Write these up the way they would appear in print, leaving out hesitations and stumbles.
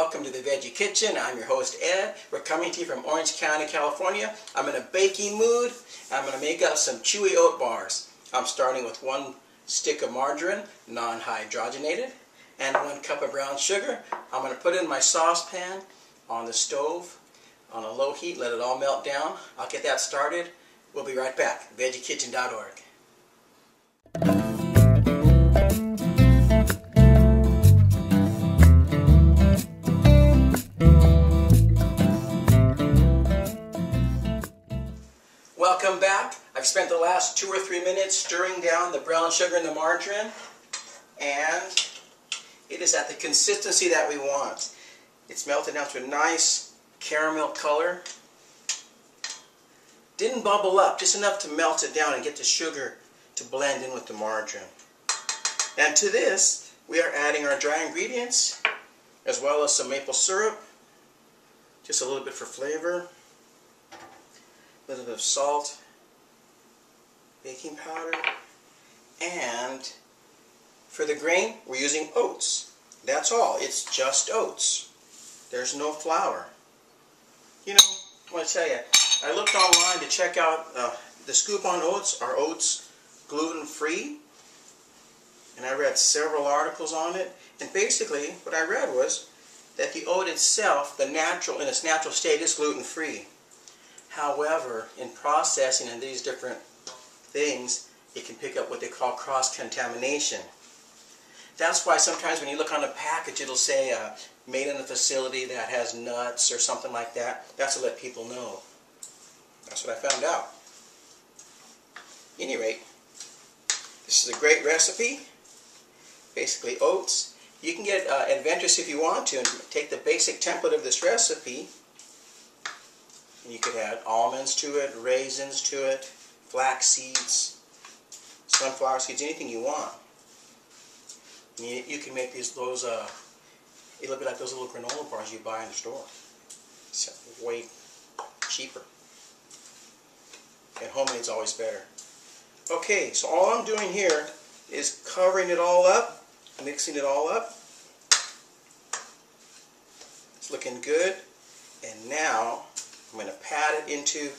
welcome to the Veggie Kitchen. I'm your host Ed. We're coming to you from Orange County, California. I'm in a baking mood. I'm going to make up some chewy oat bars. I'm starting with 1 stick of margarine, non-hydrogenated, and 1 cup of brown sugar. I'm going to put it in my saucepan on the stove on a low heat, let it all melt down. I'll get that started. We'll be right back. VeggieKitchen.org. Welcome back. I've spent the last 2 or 3 minutes stirring down the brown sugar and the margarine, and it is at the consistency that we want. It's melted down to a nice caramel color. Didn't bubble up, just enough to melt it down and get the sugar to blend in with the margarine. And to this, we are adding our dry ingredients, as well as some maple syrup, just a little bit for flavor. A little bit of salt, baking powder, and for the grain we're using oats. That's all. It's just oats. There's no flour. You know, I want to tell you, I looked online to check out the scoop on oats. Are oats gluten-free? And I read several articles on it, and basically what I read was that the oat itself, in its natural state, is gluten-free. However, in processing and these different things, it can pick up what they call cross-contamination. That's why sometimes when you look on a package, it'll say made in a facility that has nuts or something like that. That's to let people know. That's what I found out. At any rate, this is a great recipe. Basically oats. You can get adventurous if you want to and take the basic template of this recipe. You could add almonds to it, raisins to it, flax seeds, sunflower seeds, anything you want. You can make those, it'll be like those little granola bars you buy in the store. It's way cheaper. And homemade's always better. Okay, so all I'm doing here is covering it all up, mixing it all up. It's looking good. And now I'm going to pat it into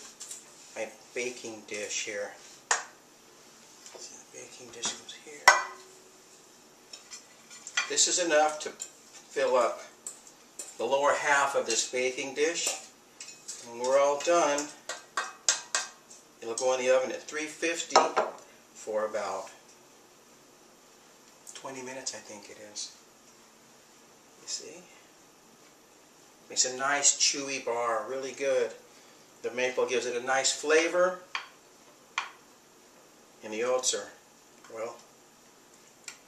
my baking dish here. So the baking dish goes here. This is enough to fill up the lower half of this baking dish. When we're all done, it'll go in the oven at 350 for about 20 minutes, I think it is. You see? It's a nice chewy bar, really good. The maple gives it a nice flavor, and the oats are, well,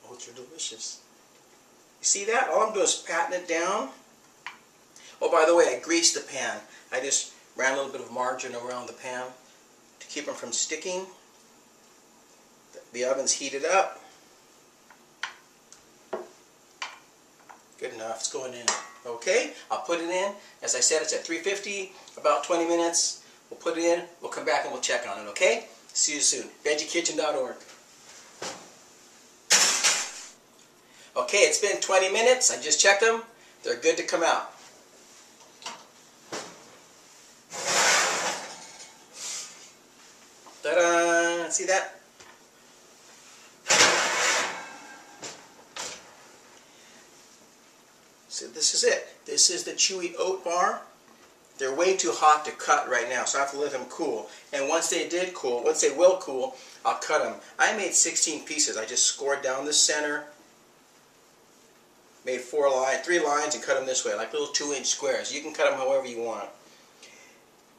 oats are delicious. You see that? All I'm doing is patting it down. Oh, by the way, I greased the pan. I just ran a little bit of margarine around the pan to keep them from sticking. The oven's heated up. Good enough. It's going in. Okay, I'll put it in. As I said, it's at 350, about 20 minutes. We'll put it in, we'll come back and we'll check on it, okay? See you soon. VeggieKitchen.org. Okay, it's been 20 minutes. I just checked them. They're good to come out. Ta-da! See that? So this is it. This is the chewy oat bar. They're way too hot to cut right now, so I have to let them cool. And once they will cool, I'll cut them. I made 16 pieces. I just scored down the center, made 3 lines, and cut them this way, like little 2-inch squares. You can cut them however you want.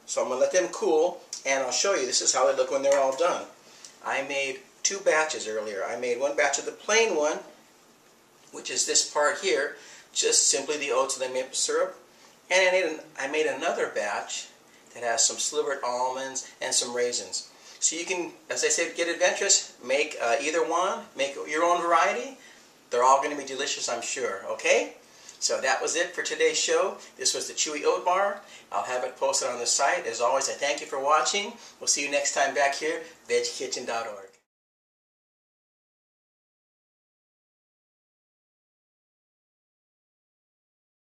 So I'm going to let them cool, and I'll show you. This is how they look when they're all done. I made 2 batches earlier. I made 1 batch of the plain one, which is this part here, just simply the oats and the maple syrup. And I made another batch that has some slivered almonds and some raisins. So you can, as I said, get adventurous, make either one, make your own variety. They're all going to be delicious, I'm sure, okay? So that was it for today's show. This was the Chewy Oat Bar. I'll have it posted on the site. As always, I thank you for watching. We'll see you next time back here, VeggieKitchen.org.